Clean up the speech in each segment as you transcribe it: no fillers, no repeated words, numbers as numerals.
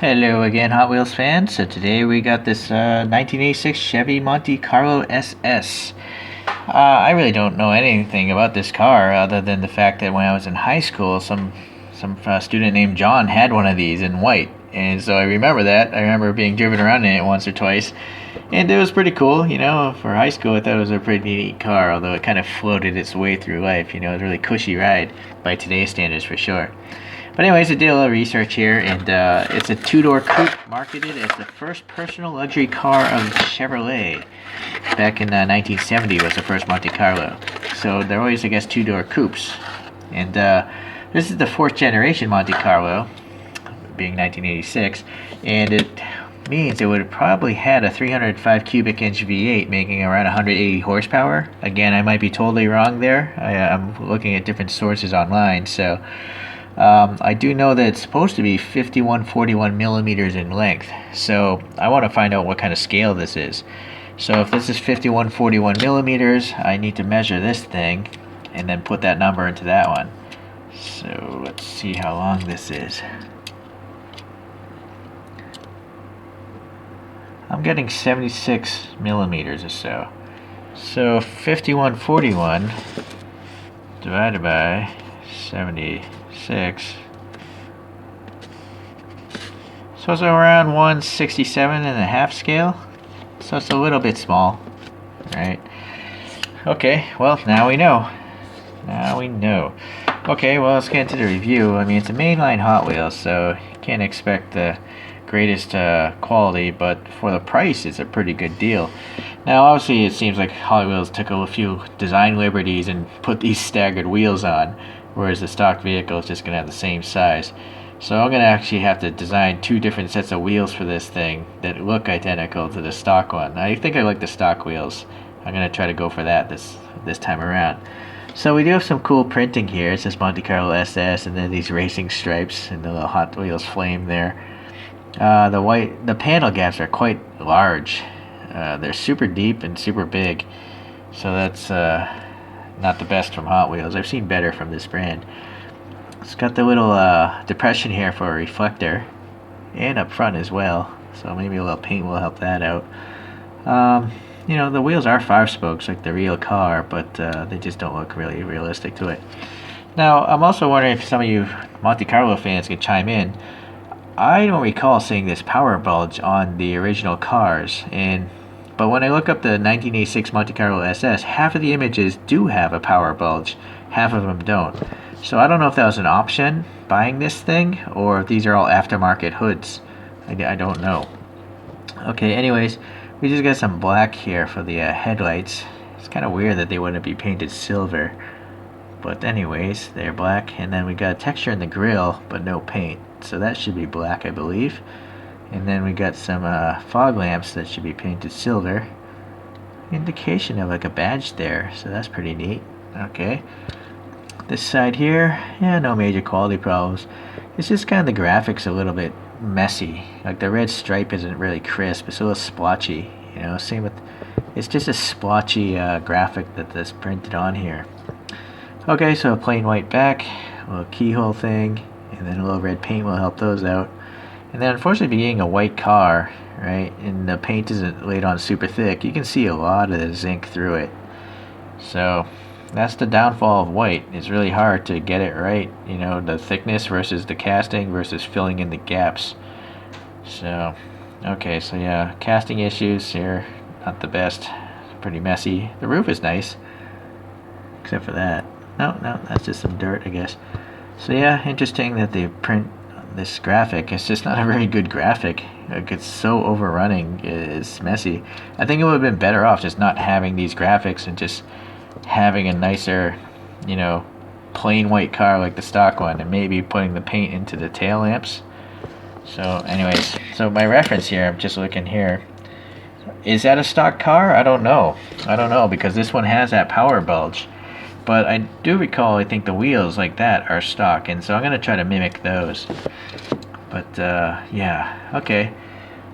Hello again, Hot Wheels fans. So today we got this 1986 Chevy Monte Carlo SS. I really don't know anything about this car other than the fact that when I was in high school, some student named John had one of these in white, and so I remember that. I remember being driven around in it once or twice, and it was pretty cool. For high school, I thought it was a pretty neat car, although it kind of floated its way through life. It was a really cushy ride by today's standards for sure. But anyways, I did a little research here, and it's a two-door coupe marketed as the first personal luxury car of Chevrolet. Back in 1970 was the first Monte Carlo. So they're always, I guess, two-door coupes. And this is the fourth generation Monte Carlo, being 1986, and it means it would have probably had a 305 cubic inch V8 making around 180 horsepower. Again, I might be totally wrong there. I'm looking at different sources online, so I do know that it's supposed to be 5141 millimeters in length, so I want to find out what kind of scale this is. So if this is 5141 millimeters, I need to measure this thing and then put that number into that one. So let's see how long this is. I'm getting 76 millimeters or so. So 5141 divided by 76. So it's around 167 and a half scale. So it's a little bit small, right? Okay, well, now we know. Okay, well, let's get into the review. I mean, it's a mainline Hot Wheels, so you can't expect the greatest quality, but for the price, it's a pretty good deal. Now, obviously, it seems like Hot Wheels took a few design liberties and put these staggered wheels on, whereas the stock vehicle is just going to have the same size. So I'm going to actually have to design two different sets of wheels for this thing that look identical to the stock one. I think I like the stock wheels. I'm going to try to go for that this time around. So we do have some cool printing here. It says Monte Carlo SS, and then these racing stripes and the little Hot Wheels flame there. The panel gaps are quite large. They're super deep and super big, so that's not the best from Hot Wheels. I've seen better from this brand. It's got the little depression here for a reflector, and up front as well, so maybe a little paint will help that out. The wheels are 5-spokes like the real car, but they just don't look really realistic to it. Now, I'm also wondering if some of you Monte Carlo fans could chime in. I don't recall seeing this power bulge on the original cars, but when I look up the 1986 Monte Carlo SS, half of the images do have a power bulge, half of them don't. So I don't know if that was an option buying this thing, or if these are all aftermarket hoods. I don't know. Okay, anyways, we just got some black here for the headlights. It's kind of weird that they wouldn't be painted silver. But anyways, they're black. And then we got texture in the grille, but no paint. So that should be black, I believe. And then we got some fog lamps that should be painted silver. Indication of like a badge there, so that's pretty neat. Okay. This side here, yeah, no major quality problems. It's just kind of the graphics a little bit messy. Like the red stripe isn't really crisp. It's a little splotchy. Same with, it's just a splotchy graphic that's printed on here. Okay, so a plain white back, a little keyhole thing, and then a little red paint will help those out. And then unfortunately being a white car, right, and the paint isn't laid on super thick, you can see a lot of the zinc through it. So that's the downfall of white. It's really hard to get it right, the thickness versus the casting versus filling in the gaps. So, okay, so yeah, casting issues here, not the best. Pretty messy. The roof is nice, except for that. No, that's just some dirt, I guess. So yeah, interesting that they print this graphic. It's just not a very good graphic. Like, it's so overrunning. It's messy. I think it would have been better off just not having these graphics and just having a nicer, plain white car like the stock one, and maybe putting the paint into the tail lamps. So anyways, so my reference here, I'm just looking here. Is that a stock car? I don't know because this one has that power bulge. But I do recall, I think the wheels like that are stock, and so I'm going to try to mimic those. But, yeah, okay.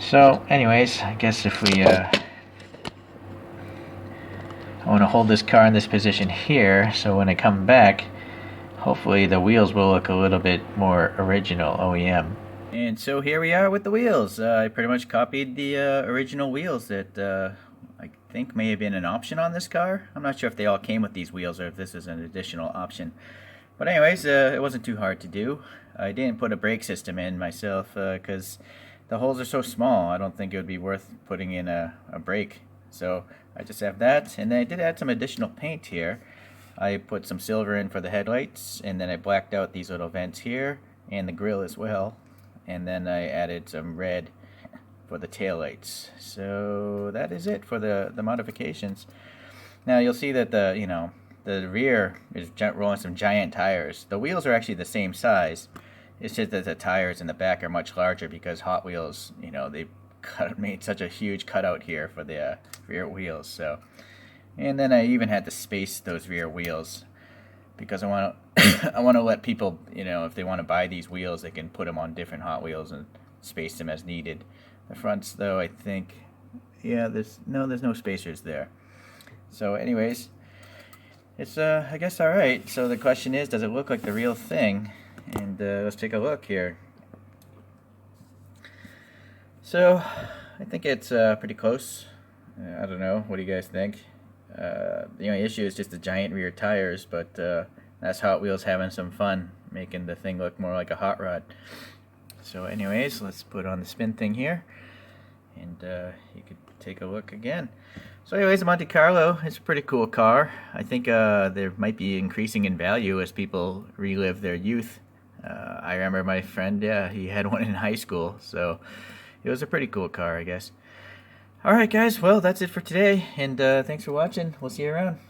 So, anyways, I guess if we, I want to hold this car in this position here, so when I come back, hopefully the wheels will look a little bit more original, OEM. And so here we are with the wheels. I pretty much copied the original wheels that I think may have been an option on this car. I'm not sure if they all came with these wheels or if this is an additional option. But anyways, it wasn't too hard to do. I didn't put a brake system in myself because the holes are so small. I don't think it would be worth putting in a brake. So I just have that, and then I did add some additional paint here. I put some silver in for the headlights, and then I blacked out these little vents here and the grille as well. And then I added some red for the taillights. So that is it for the modifications. Now you'll see that the rear is rolling some giant tires. The wheels are actually the same size. It's just that the tires in the back are much larger because Hot Wheels, they made such a huge cutout here for the rear wheels. So, and then I even had to space those rear wheels because I want to I want to let people, if they want to buy these wheels, they can put them on different Hot Wheels and space them as needed. The fronts, though, I think, yeah, there's no spacers there. So, anyways, it's I guess all right. So the question is, does it look like the real thing? And let's take a look here. So I think it's pretty close. I don't know. What do you guys think? The only issue is just the giant rear tires, but that's Hot Wheels having some fun, making the thing look more like a hot rod. So anyways, let's put on the spin thing here, and you could take a look again. So anyways, the Monte Carlo is a pretty cool car. I think there might be increasing in value as people relive their youth. I remember my friend, yeah, he had one in high school, so it was a pretty cool car, I guess. Alright guys, well that's it for today, and thanks for watching. We'll see you around.